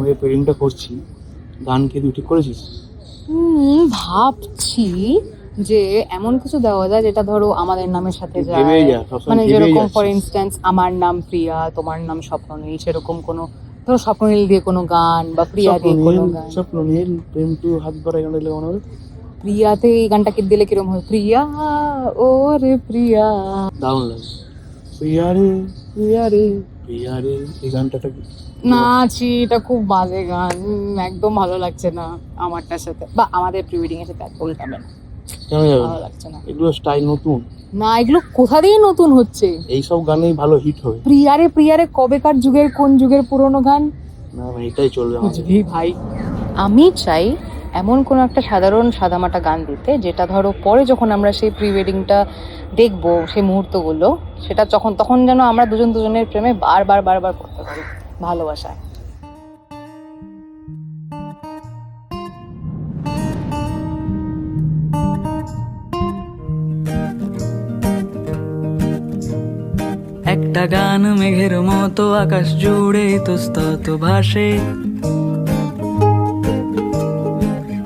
আমাদের প্রেডিংটা করছি, গান কি তুই ঠিক করেছিস? ভাবছি যে এমন কিছু দেওয়া যায় যেটা ধরো আমাদের নামের সাথে যায়, ভেবেই যা, সবসময় মানে ভেবেই যেরকম যাচ্ছিস। ফর ইনস্ট্যান্স আমার নাম প্রিয়া, তোমার নাম স্বপ্ননীল, সেরকম কোনো ধরো স্বপ্ননীল দিয়ে কোনো গান বা প্রিয়া দিয়ে কোনো গান। স্বপ্ননীল প্রেম টু হাত ভরা গান দিলে মনে হবে। প্রিয়াতে এই গানটাকে দিলে কিরকম হয়, প্রিয়া ও রে প্রিয়া। দারুণ লাগে। প্রিয়া রে প্রিয়া রে প্রিয়া রে, এই গানটা না ছি, এটা খুব বাজে গান, একদম ভালো লাগছে না আমারটার সাথে বা আমাদের প্রি ওয়েডিং এর সাথে একদম যাবে না, কেন যাবে? ভালো লাগছে না। এগুলো স্টাইল নতুন, না এগুলো কোথা দিয়ে নতুন হচ্ছে? এইসব গানেই ভালো হিট হবে। প্রিয়ারে প্রিয়ারে কবেকার যুগের, কোন যুগের পুরনো গান? না না, এটাই চলবে আমাদের। বুঝলি ভাই, আমি চাই এমন কোনো একটা সাধারণ সাদামাটা গান দিতে, যেটা ধরো পরে যখন আমরা সেই প্রি ওয়েডিংটা দেখবো, সেই মুহূর্তগুলো, সেটা তখন যেন আমরা দুজনের প্রেমে বারবার বারবার করতে পারি, ভালোবাসা। একটা গান মেঘের মতো আকাশ জুড়ে ইতস্তত ভাসে,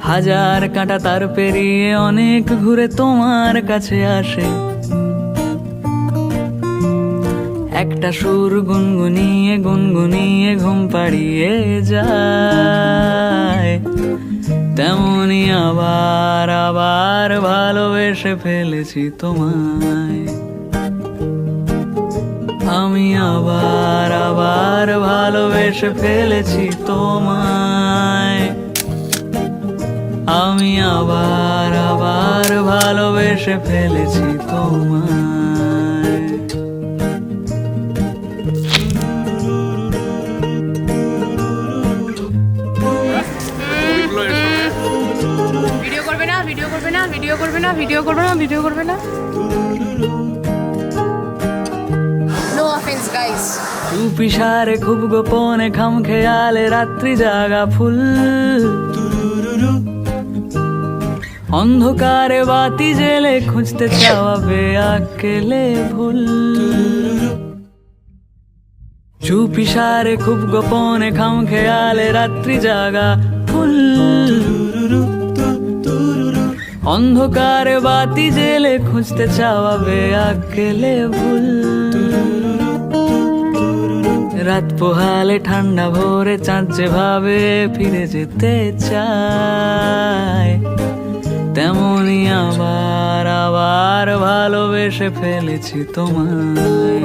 হাজার কাঁটা তার পেরিয়ে অনেক ঘুরে তোমার কাছে আসে। একটা সুর গুনগুনিয়ে গুনগুনিয়ে ঘুম পাড়িয়ে যায়, তেমনি আবার আবার ভালোবেসে ফেলেছি তোমায়। আমি আবার আবার ভালোবেসে ফেলেছি তোমায়। আমি আবার আবার ভালোবেসে ফেলেছি তোমায়। ভিডিও করবে না, ভিডিও করবে না, ভিডিও করবে না, ভিডিও করবে না, ভিডিও করবে না। No offence guys. চুপি সারে খুব গোপনে খাম খেয়ালে রাত্রি জাগা ফুল, অন্ধকারে বাতি জেলে খুঁজতে চাওয়া বেআকেলে ভুল। চুপি সারে খুব গোপনে খাম খেয়ালে রাত্রি জাগা ফুল, অন্ধকারে বাতি জেলে খুঁজতে চাওয়া বেআকেলে ভুল। রাত পোহালে ঠান্ডা ভোরে চাঁদ যেভাবে ফিরে যেতে চায়, তেমনি আবার আবার ভালোবেসে ফেলেছি তোমায়।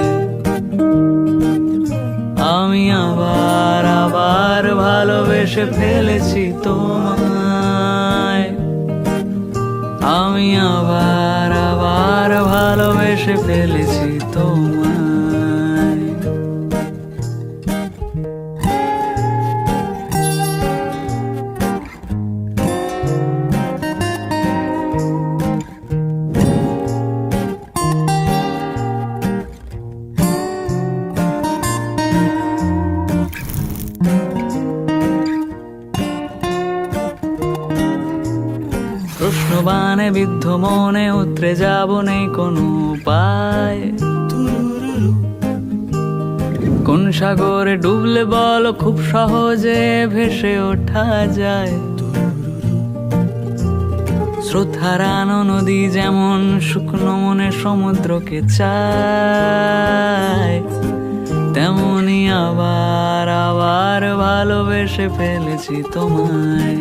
আমি আবার আবার ভালোবেসে ফেলেছি তোমায়। আমি আবার আবার ভালোবেসে ফেলেছি তোমায়। প্রশ্নবানে বিদ্ধ মনে উতরে যাব, নেই কোনো উপায়। কোন সাগরে ডুবলে বলো খুব সহজে ভেসে ওঠা যায়। স্রোত হারানো নদী যেমন শুকনো মনে সমুদ্রকে চায়, তেমনি আবার আবার ভালোবেসে ফেলেছি তোমায়।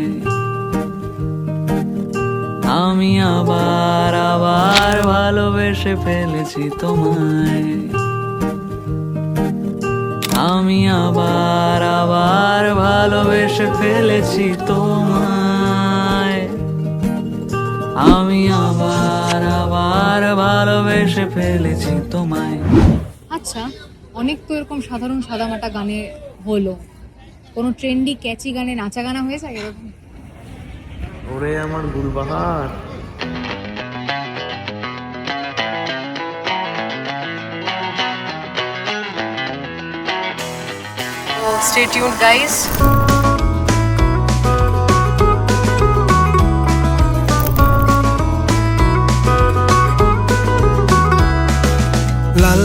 আমি আবার আবার ভালোবেসে ফেলেছি তোমায়। আমি আবার আবার ভালোবেসে ফেলেছি তোমায়। আমি আবার আবার ভালোবেসে ফেলেছি তোমায়। আচ্ছা, অনেক তো এরকম সাধারণ সাদামাটা গানে হলো, কোনো ট্রেন্ডি ক্যাচি গানে নাচা গানা হয়ে যায় এরকম? ওরে আমার গুলবাহার, Stay tuned guys. লাল